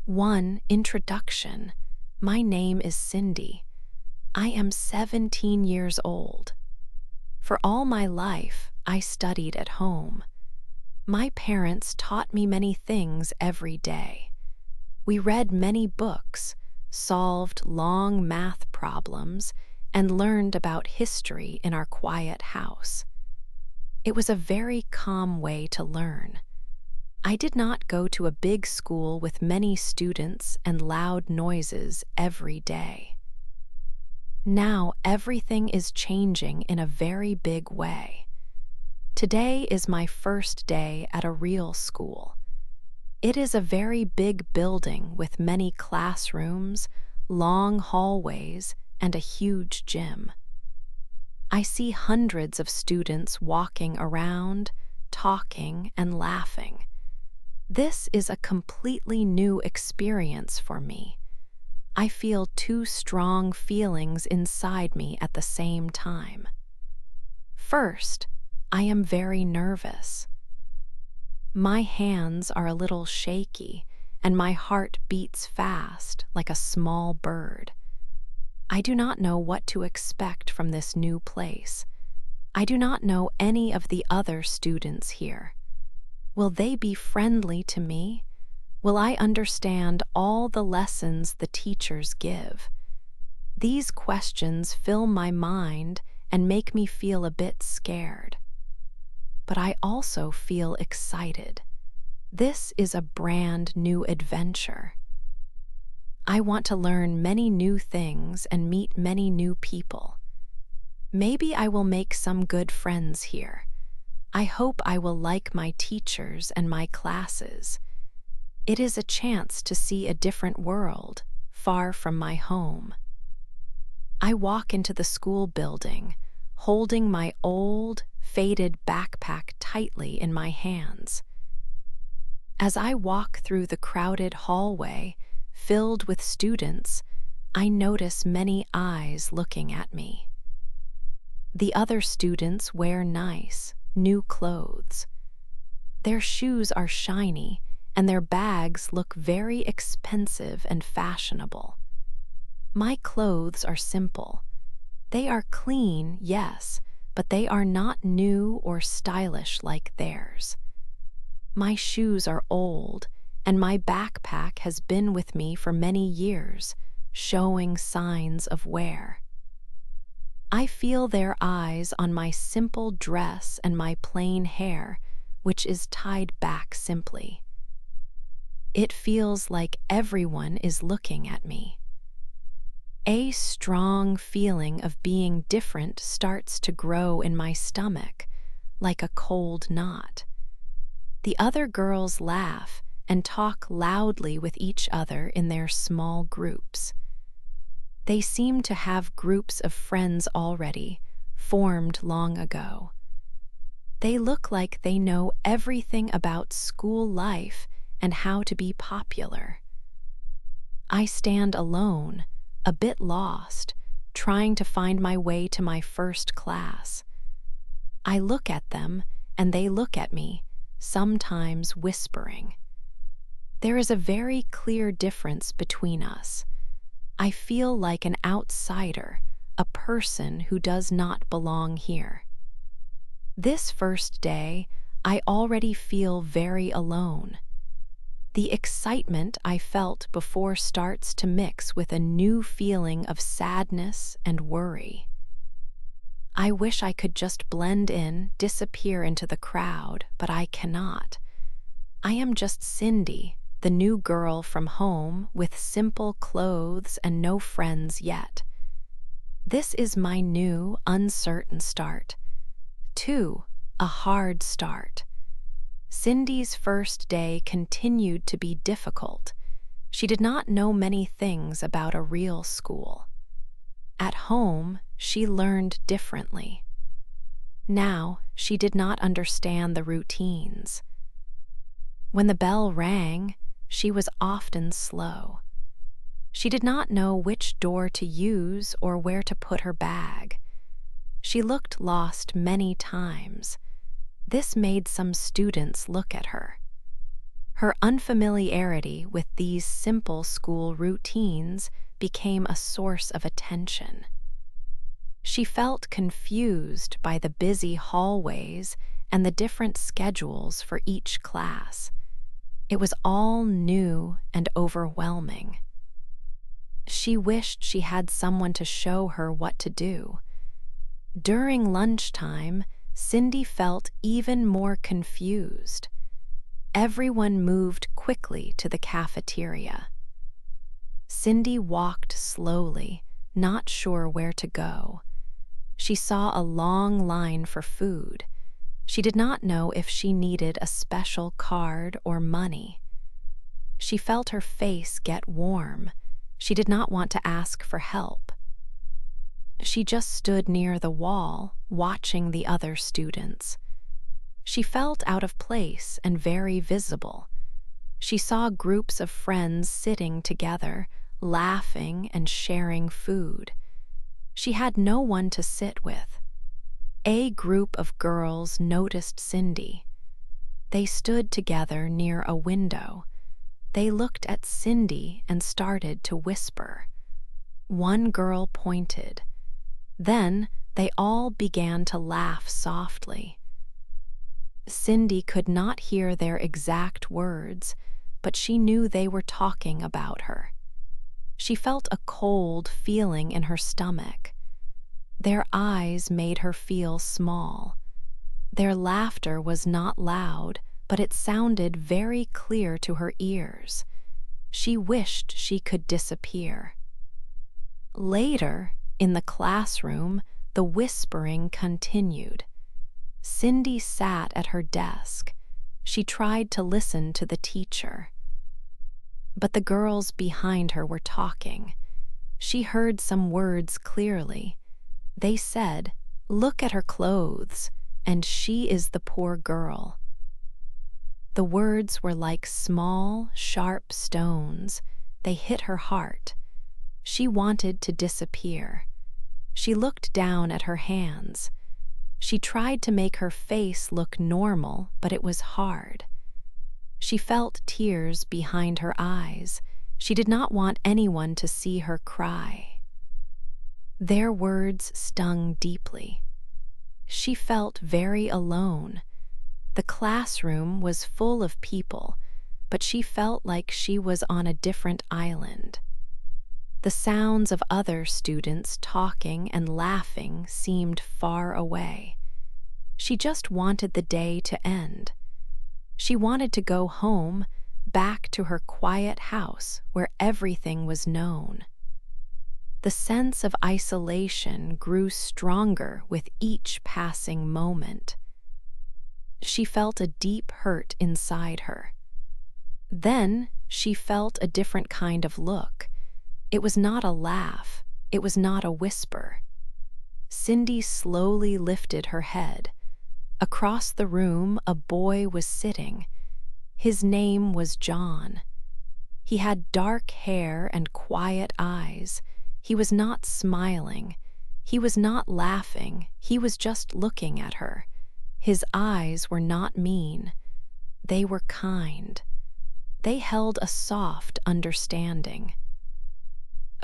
1. Introduction. My name is Cindy. I am 17 years old. For all my life, I studied at home. My parents taught me many things every day. We read many books, solved long math problems, and learned about history in our quiet house. It was a very calm way to learn. I did not go to a big school with many students and loud noises every day. Now everything is changing in a very big way. Today is my first day at a real school. It is a very big building with many classrooms, long hallways, and a huge gym. I see hundreds of students walking around, talking, and laughing. This is a completely new experience for me. I feel two strong feelings inside me at the same time. First, I am very nervous. My hands are a little shaky, and my heart beats fast like a small bird. I do not know what to expect from this new place. I do not know any of the other students here. Will they be friendly to me? Will I understand all the lessons the teachers give? These questions fill my mind and make me feel a bit scared. But I also feel excited. This is a brand new adventure. I want to learn many new things and meet many new people. Maybe I will make some good friends here. I hope I will like my teachers and my classes. It is a chance to see a different world, far from my home. I walk into the school building, holding my old, faded backpack tightly in my hands. As I walk through the crowded hallway, filled with students, I notice many eyes looking at me. The other students wear nice, new clothes. Their shoes are shiny, and their bags look very expensive and fashionable. My clothes are simple. They are clean, yes, but they are not new or stylish like theirs. My shoes are old, and my backpack has been with me for many years, showing signs of wear. I feel their eyes on my simple dress and my plain hair, which is tied back simply. It feels like everyone is looking at me. A strong feeling of being different starts to grow in my stomach, like a cold knot. The other girls laugh and talk loudly with each other in their small groups. They seem to have groups of friends already, formed long ago. They look like they know everything about school life and how to be popular. I stand alone, a bit lost, trying to find my way to my first class. I look at them, and they look at me, sometimes whispering. There is a very clear difference between us. I feel like an outsider, a person who does not belong here. This first day, I already feel very alone. The excitement I felt before starts to mix with a new feeling of sadness and worry. I wish I could just blend in, disappear into the crowd, but I cannot. I am just Cindy, the new girl from home with simple clothes and no friends yet. This is my new, uncertain start. 2. A hard start. Cindy's first day continued to be difficult. She did not know many things about a real school. At home, she learned differently. Now, she did not understand the routines. When the bell rang, she was often slow. She did not know which door to use or where to put her bag. She looked lost many times. This made some students look at her. Her unfamiliarity with these simple school routines became a source of attention. She felt confused by the busy hallways and the different schedules for each class. It was all new and overwhelming. She wished she had someone to show her what to do. During lunchtime, Cindy felt even more confused. Everyone moved quickly to the cafeteria. Cindy walked slowly, not sure where to go. She saw a long line for food. She did not know if she needed a special card or money. She felt her face get warm. She did not want to ask for help. She just stood near the wall, watching the other students. She felt out of place and very visible. She saw groups of friends sitting together, laughing and sharing food. She had no one to sit with. A group of girls noticed Cindy. They stood together near a window. They looked at Cindy and started to whisper. One girl pointed. Then they all began to laugh softly. Cindy could not hear their exact words, but she knew they were talking about her. She felt a cold feeling in her stomach. Their eyes made her feel small. Their laughter was not loud, but it sounded very clear to her ears. She wished she could disappear. Later, in the classroom, the whispering continued. Cindy sat at her desk. She tried to listen to the teacher. But the girls behind her were talking. She heard some words clearly. They said, "Look at her clothes, and she is the poor girl." The words were like small, sharp stones. They hit her heart. She wanted to disappear. She looked down at her hands. She tried to make her face look normal, but it was hard. She felt tears behind her eyes. She did not want anyone to see her cry. Their words stung deeply. She felt very alone. The classroom was full of people, but she felt like she was on a different island. The sounds of other students talking and laughing seemed far away. She just wanted the day to end. She wanted to go home, back to her quiet house where everything was known. The sense of isolation grew stronger with each passing moment. She felt a deep hurt inside her. Then she felt a different kind of look. It was not a laugh. It was not a whisper. Cindy slowly lifted her head. Across the room, a boy was sitting. His name was John. He had dark hair and quiet eyes. He was not smiling. He was not laughing. He was just looking at her. His eyes were not mean. They were kind. They held a soft understanding.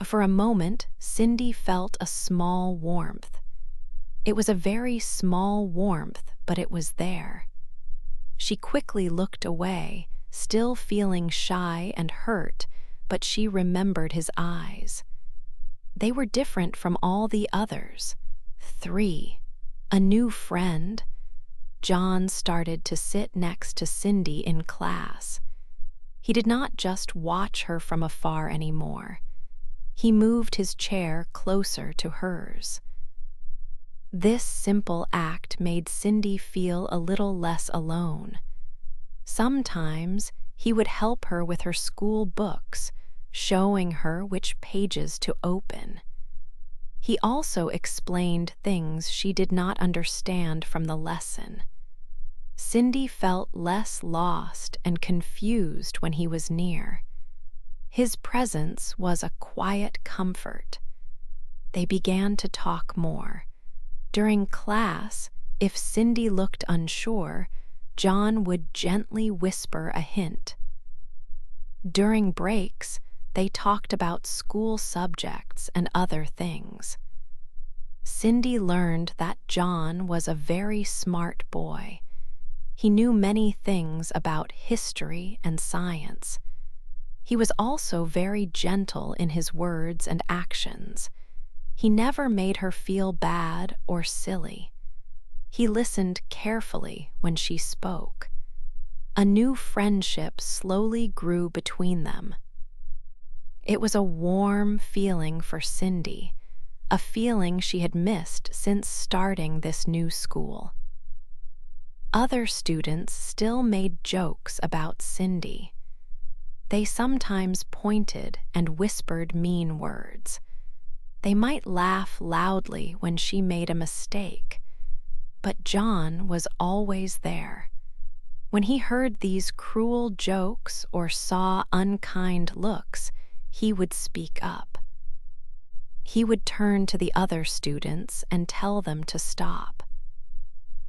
For a moment, Cindy felt a small warmth. It was a very small warmth, but it was there. She quickly looked away, still feeling shy and hurt, but she remembered his eyes. They were different from all the others. 3. A new friend. John started to sit next to Cindy in class. He did not just watch her from afar anymore. He moved his chair closer to hers. This simple act made Cindy feel a little less alone. Sometimes he would help her with her school books, showing her which pages to open. He also explained things she did not understand from the lesson. Cindy felt less lost and confused when he was near. His presence was a quiet comfort. They began to talk more. During class, if Cindy looked unsure, John would gently whisper a hint. During breaks, they talked about school subjects and other things. Cindy learned that John was a very smart boy. He knew many things about history and science. He was also very gentle in his words and actions. He never made her feel bad or silly. He listened carefully when she spoke. A new friendship slowly grew between them. It was a warm feeling for Cindy, a feeling she had missed since starting this new school. Other students still made jokes about Cindy. They sometimes pointed and whispered mean words. They might laugh loudly when she made a mistake, but John was always there. When he heard these cruel jokes or saw unkind looks, he would speak up. He would turn to the other students and tell them to stop.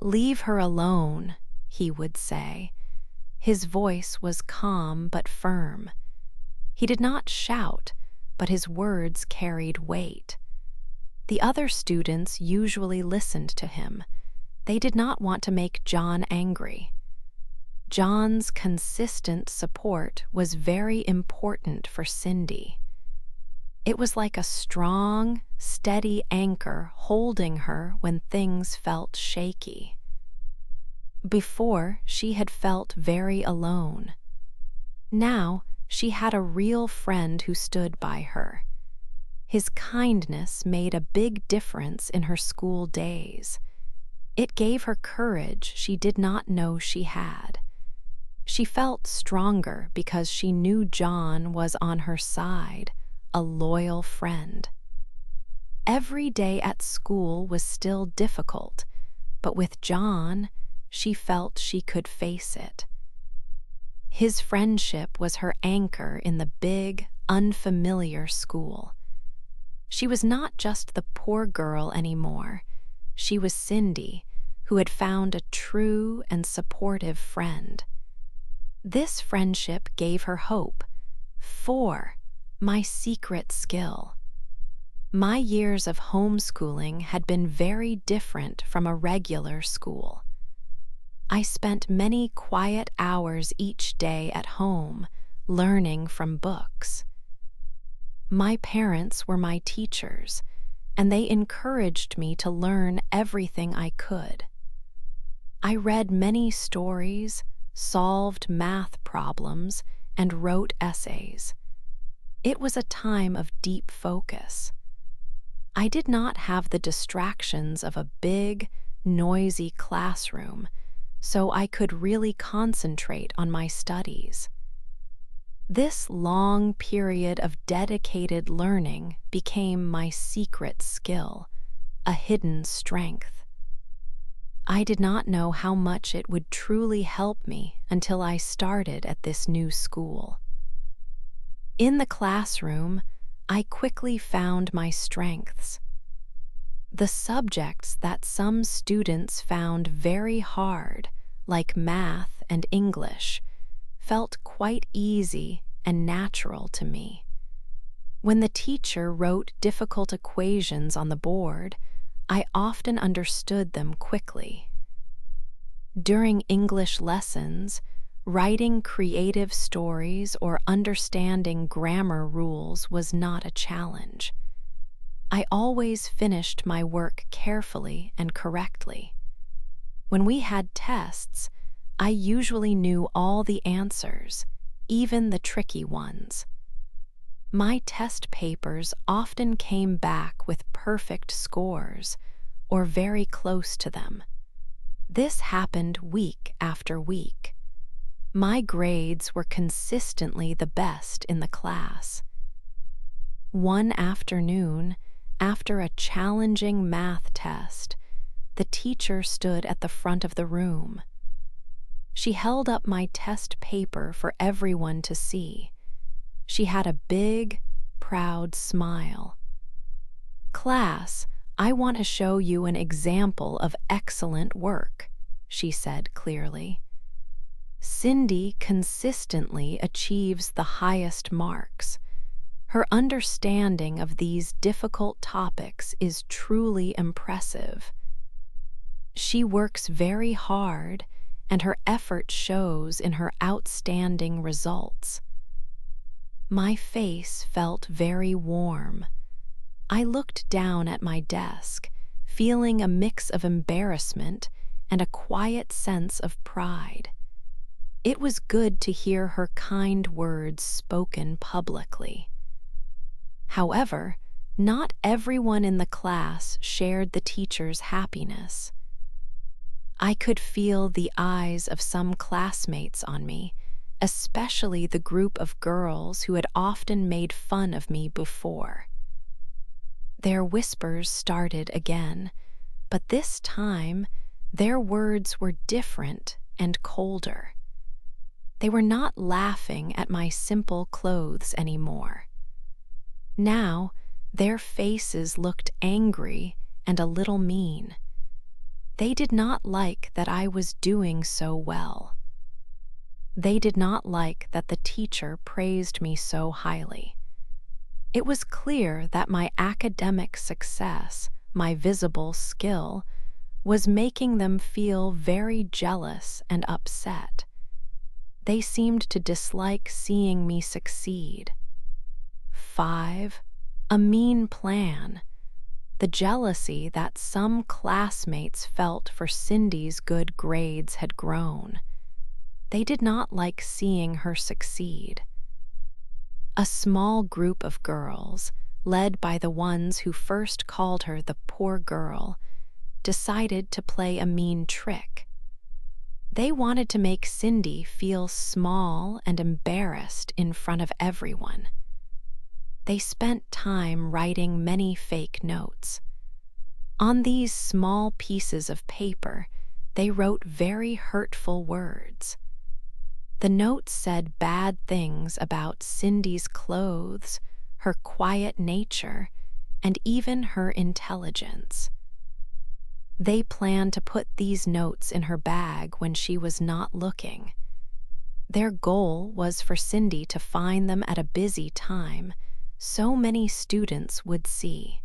"Leave her alone," he would say. His voice was calm but firm. He did not shout, but his words carried weight. The other students usually listened to him. They did not want to make John angry. John's consistent support was very important for Cindy. It was like a strong, steady anchor holding her when things felt shaky. Before, she had felt very alone. Now, she had a real friend who stood by her. His kindness made a big difference in her school days. It gave her courage she did not know she had. She felt stronger because she knew John was on her side, a loyal friend. Every day at school was still difficult, but with John, she felt she could face it. His friendship was her anchor in the big, unfamiliar school. She was not just the poor girl anymore. She was Cindy, who had found a true and supportive friend. This friendship gave her hope. My secret skill. My years of homeschooling had been very different from a regular school. I spent many quiet hours each day at home, learning from books. My parents were my teachers, and they encouraged me to learn everything I could. I read many stories, solved math problems, and wrote essays. It was a time of deep focus. I did not have the distractions of a big, noisy classroom, so I could really concentrate on my studies. This long period of dedicated learning became my secret skill, a hidden strength. I did not know how much it would truly help me until I started at this new school. In the classroom, I quickly found my strengths. The subjects that some students found very hard, like math and English, felt quite easy and natural to me. When the teacher wrote difficult equations on the board, I often understood them quickly. During English lessons, writing creative stories or understanding grammar rules was not a challenge. I always finished my work carefully and correctly. When we had tests, I usually knew all the answers, even the tricky ones. My test papers often came back with perfect scores, or very close to them. This happened week after week. My grades were consistently the best in the class. One afternoon, after a challenging math test, the teacher stood at the front of the room. She held up my test paper for everyone to see. She had a big, proud smile. "Class, I want to show you an example of excellent work," she said clearly. Cindy consistently achieves the highest marks. Her understanding of these difficult topics is truly impressive. She works very hard, and her effort shows in her outstanding results. My face felt very warm. I looked down at my desk, feeling a mix of embarrassment and a quiet sense of pride. It was good to hear her kind words spoken publicly. However, not everyone in the class shared the teacher's happiness. I could feel the eyes of some classmates on me, especially the group of girls who had often made fun of me before. Their whispers started again, but this time their words were different and colder. They were not laughing at my simple clothes anymore. Now, their faces looked angry and a little mean. They did not like that I was doing so well. They did not like that the teacher praised me so highly. It was clear that my academic success, my visible skill, was making them feel very jealous and upset. They seemed to dislike seeing me succeed. 5. A mean plan. The jealousy that some classmates felt for Cindy's good grades had grown. They did not like seeing her succeed. A small group of girls, led by the ones who first called her the poor girl, decided to play a mean trick. They wanted to make Cindy feel small and embarrassed in front of everyone. They spent time writing many fake notes. On these small pieces of paper, they wrote very hurtful words. The notes said bad things about Cindy's clothes, her quiet nature, and even her intelligence. They planned to put these notes in her bag when she was not looking. Their goal was for Cindy to find them at a busy time, so many students would see.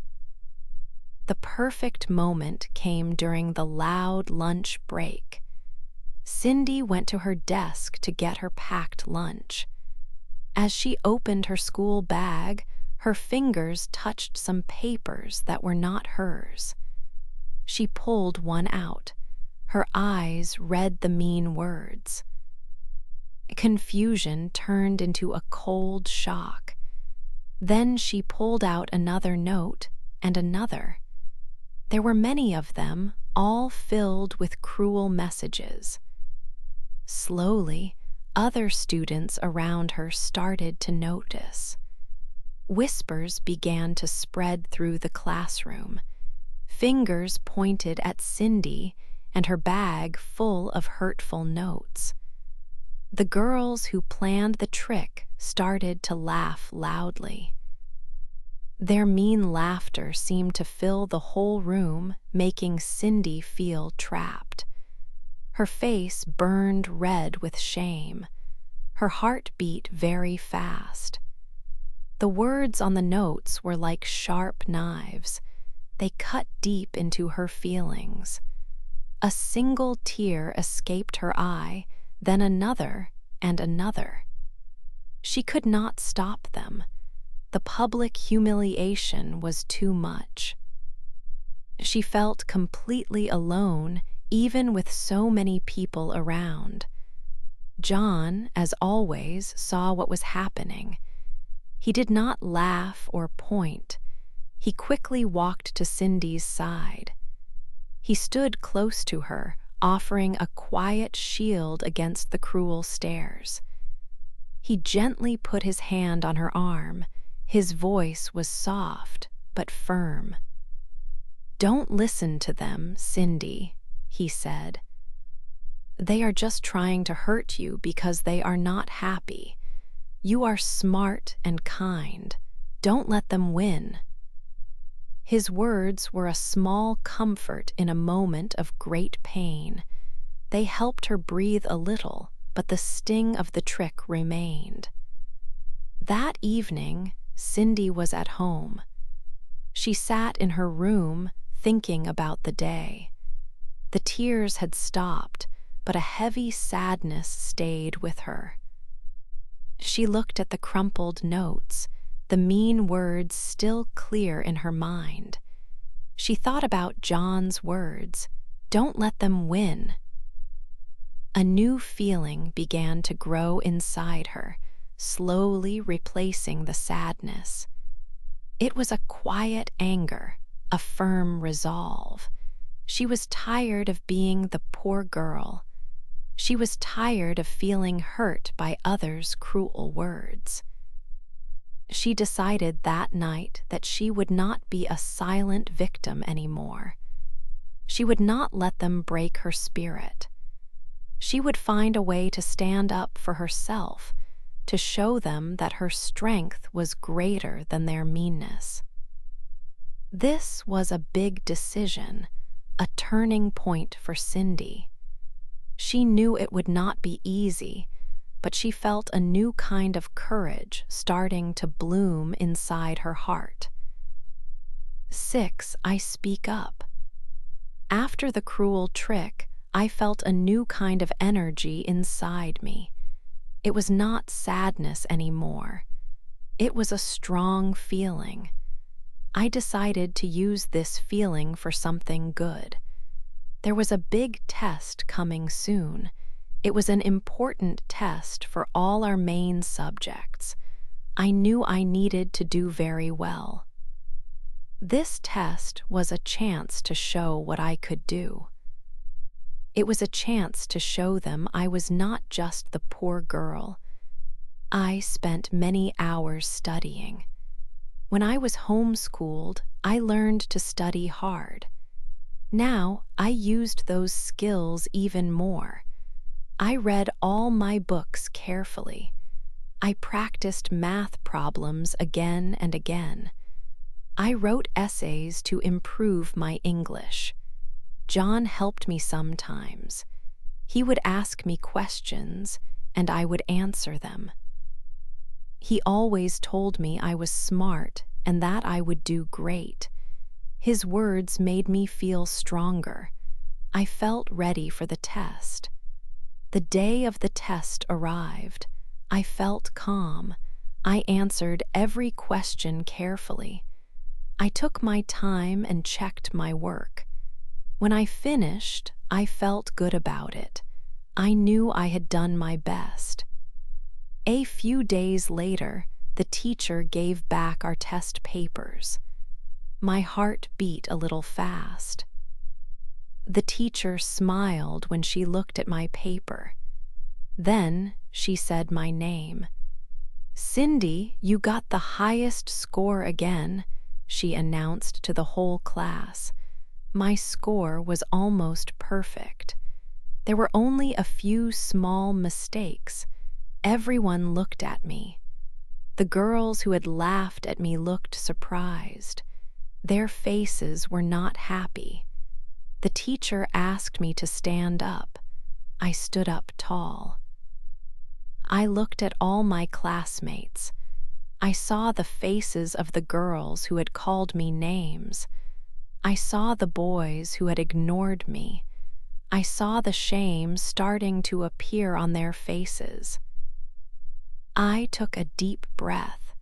The perfect moment came during the loud lunch break. Cindy went to her desk to get her packed lunch. As she opened her school bag, her fingers touched some papers that were not hers. She pulled one out. Her eyes read the mean words. Confusion turned into a cold shock. Then she pulled out another note and another. There were many of them, all filled with cruel messages. Slowly, other students around her started to notice. Whispers began to spread through the classroom. Fingers pointed at Cindy and her bag full of hurtful notes. The girls who planned the trick started to laugh loudly. Their mean laughter seemed to fill the whole room, making Cindy feel trapped. Her face burned red with shame. Her heart beat very fast. The words on the notes were like sharp knives. They cut deep into her feelings. A single tear escaped her eye, then another and another. She could not stop them. The public humiliation was too much. She felt completely alone, even with so many people around. John, as always, saw what was happening. He did not laugh or point. He quickly walked to Cindy's side. He stood close to her, offering a quiet shield against the cruel stares. He gently put his hand on her arm. His voice was soft but firm. "Don't listen to them, Cindy," he said. "They are just trying to hurt you because they are not happy. You are smart and kind. Don't let them win." His words were a small comfort in a moment of great pain. They helped her breathe a little, but the sting of the trick remained. That evening, Cindy was at home. She sat in her room thinking about the day. The tears had stopped, but a heavy sadness stayed with her. She looked at the crumpled notes, the mean words still clear in her mind. She thought about John's words, "Don't let them win." A new feeling began to grow inside her, slowly replacing the sadness. It was a quiet anger, a firm resolve. She was tired of being the poor girl. She was tired of feeling hurt by others' cruel words. She decided that night that she would not be a silent victim anymore. She would not let them break her spirit. She would find a way to stand up for herself, to show them that her strength was greater than their meanness. This was a big decision, a turning point for Cindy. She knew it would not be easy, but she felt a new kind of courage starting to bloom inside her heart. 6. I speak up. After the cruel trick, I felt a new kind of energy inside me. It was not sadness anymore. It was a strong feeling. I decided to use this feeling for something good. There was a big test coming soon. It was an important test for all our main subjects. I knew I needed to do very well. This test was a chance to show what I could do. It was a chance to show them I was not just the poor girl. I spent many hours studying. When I was homeschooled, I learned to study hard. Now, I used those skills even more. I read all my books carefully. I practiced math problems again and again. I wrote essays to improve my English. John helped me sometimes. He would ask me questions, and I would answer them. He always told me I was smart and that I would do great. His words made me feel stronger. I felt ready for the test. The day of the test arrived. I felt calm. I answered every question carefully. I took my time and checked my work. When I finished, I felt good about it. I knew I had done my best. A few days later, the teacher gave back our test papers. My heart beat a little fast. The teacher smiled when she looked at my paper. Then she said my name. "Cindy, you got the highest score again," she announced to the whole class. My score was almost perfect. There were only a few small mistakes. Everyone looked at me. The girls who had laughed at me looked surprised. Their faces were not happy. The teacher asked me to stand up. I stood up tall. I looked at all my classmates. I saw the faces of the girls who had called me names. I saw the boys who had ignored me. I saw the shame starting to appear on their faces. I took a deep breath.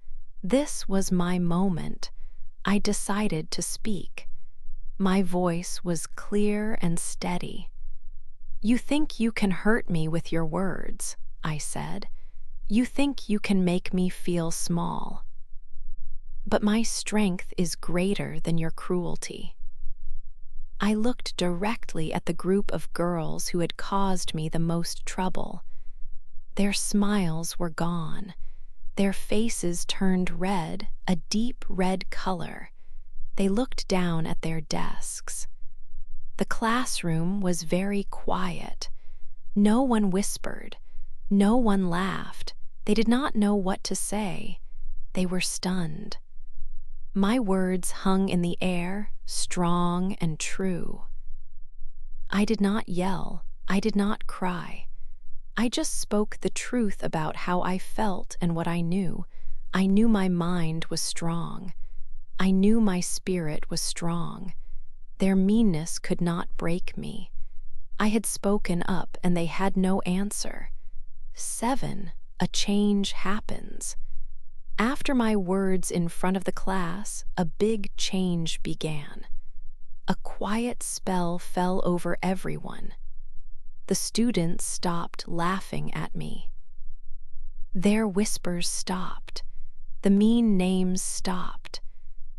This was my moment. I decided to speak. My voice was clear and steady. "You think you can hurt me with your words," I said. "You think you can make me feel small. But my strength is greater than your cruelty." I looked directly at the group of girls who had caused me the most trouble. Their smiles were gone. Their faces turned red, a deep red color. They looked down at their desks. The classroom was very quiet. No one whispered. No one laughed. They did not know what to say. They were stunned. My words hung in the air, strong and true. I did not yell. I did not cry. I just spoke the truth about how I felt and what I knew. I knew my mind was strong. I knew my spirit was strong. Their meanness could not break me. I had spoken up and they had no answer. 7. A change happens. After my words in front of the class, a big change began. A quiet spell fell over everyone. The students stopped laughing at me. Their whispers stopped. The mean names stopped.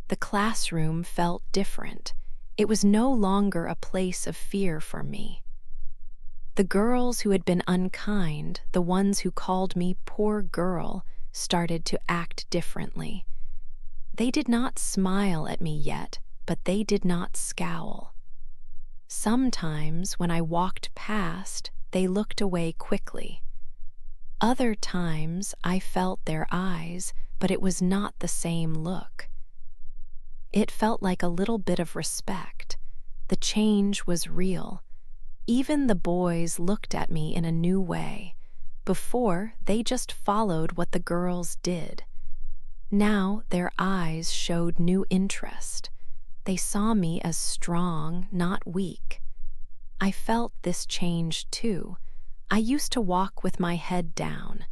The classroom felt different. It was no longer a place of fear for me. The girls who had been unkind, the ones who called me poor girl, started to act differently. They did not smile at me yet, but they did not scowl. Sometimes when I walked past, they looked away quickly. Other times I felt their eyes, but it was not the same look. It felt like a little bit of respect. The change was real. Even the boys looked at me in a new way. Before, they just followed what the girls did. Now their eyes showed new interest. They saw me as strong, not weak. I felt this change too. I used to walk with my head down.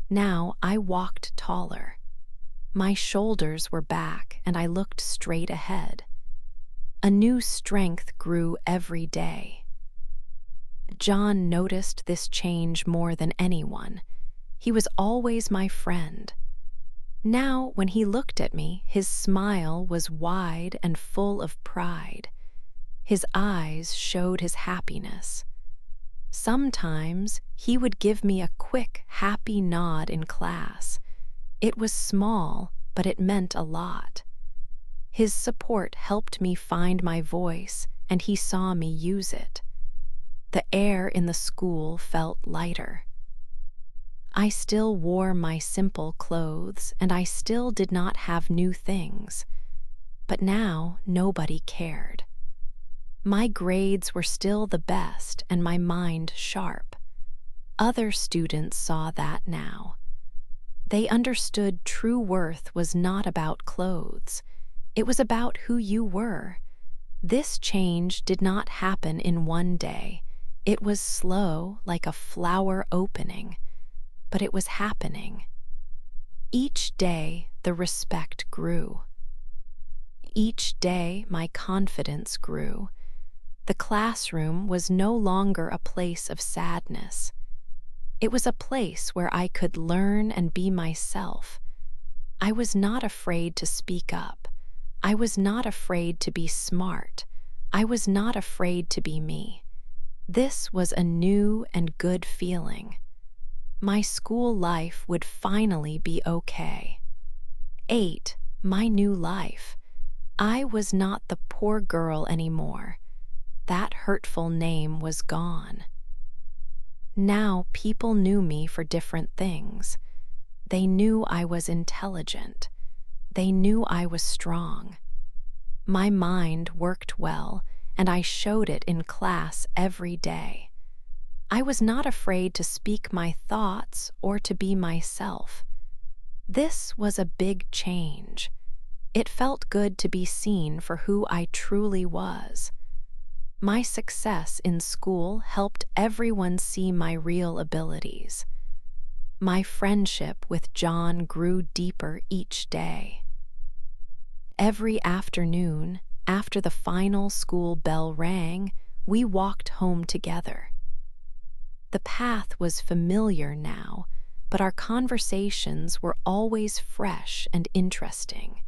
Now I walked taller. My shoulders were back and I looked straight ahead. A new strength grew every day. John noticed this change more than anyone. He was always my friend. Now, when he looked at me, his smile was wide and full of pride. His eyes showed his happiness. Sometimes he would give me a quick, happy nod in class. It was small, but it meant a lot. His support helped me find my voice, and he saw me use it. The air in the school felt lighter. I still wore my simple clothes, and I still did not have new things. But now nobody cared. My grades were still the best and my mind sharp. Other students saw that now. They understood true worth was not about clothes. It was about who you were. This change did not happen in one day. It was slow, like a flower opening, but it was happening. Each day, the respect grew. Each day, my confidence grew. The classroom was no longer a place of sadness. It was a place where I could learn and be myself. I was not afraid to speak up. I was not afraid to be smart. I was not afraid to be me. This was a new and good feeling. My school life would finally be okay. 8. My new life. I was not the poor girl anymore. That hurtful name was gone. Now people knew me for different things. They knew I was intelligent. They knew I was strong. My mind worked well, and I showed it in class every day. I was not afraid to speak my thoughts or to be myself. This was a big change. It felt good to be seen for who I truly was. My success in school helped everyone see my real abilities. My friendship with John grew deeper each day. Every afternoon, after the final school bell rang, we walked home together. The path was familiar now, but our conversations were always fresh and interesting.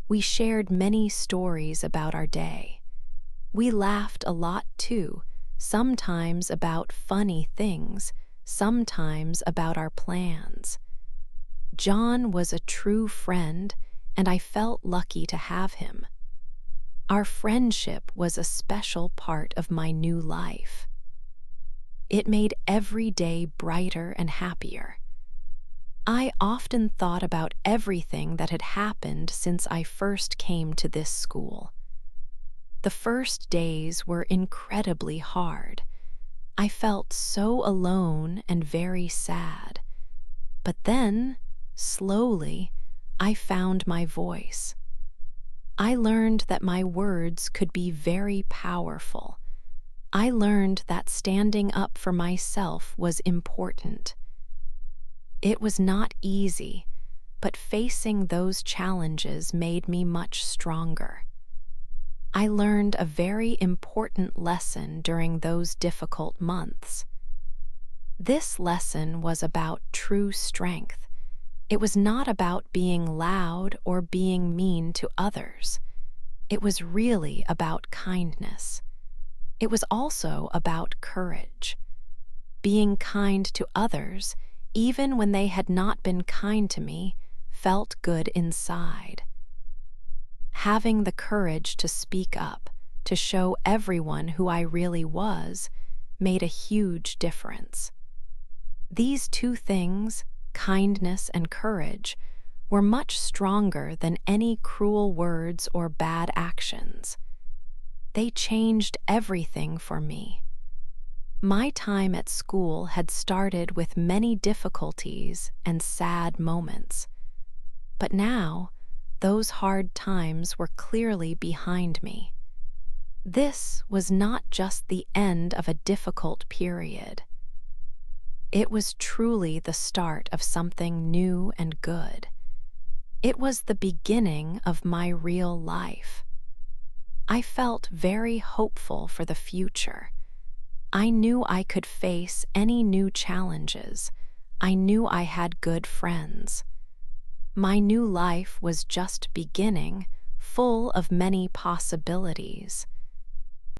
We shared many stories about our day. We laughed a lot too, sometimes about funny things, sometimes about our plans. John was a true friend, and I felt lucky to have him. Our friendship was a special part of my new life. It made every day brighter and happier. I often thought about everything that had happened since I first came to this school. The first days were incredibly hard. I felt so alone and very sad. But then, slowly, I found my voice. I learned that my words could be very powerful. I learned that standing up for myself was important. It was not easy, but facing those challenges made me much stronger. I learned a very important lesson during those difficult months. This lesson was about true strength. It was not about being loud or being mean to others. It was really about kindness. It was also about courage. Being kind to others, even when they had not been kind to me, felt good inside. Having the courage to speak up, to show everyone who I really was, made a huge difference. These two things, kindness and courage, were much stronger than any cruel words or bad actions. They changed everything for me. My time at school had started with many difficulties and sad moments. But now, those hard times were clearly behind me. This was not just the end of a difficult period. It was truly the start of something new and good. It was the beginning of my real life. I felt very hopeful for the future. I knew I could face any new challenges. I knew I had good friends. My new life was just beginning, full of many possibilities.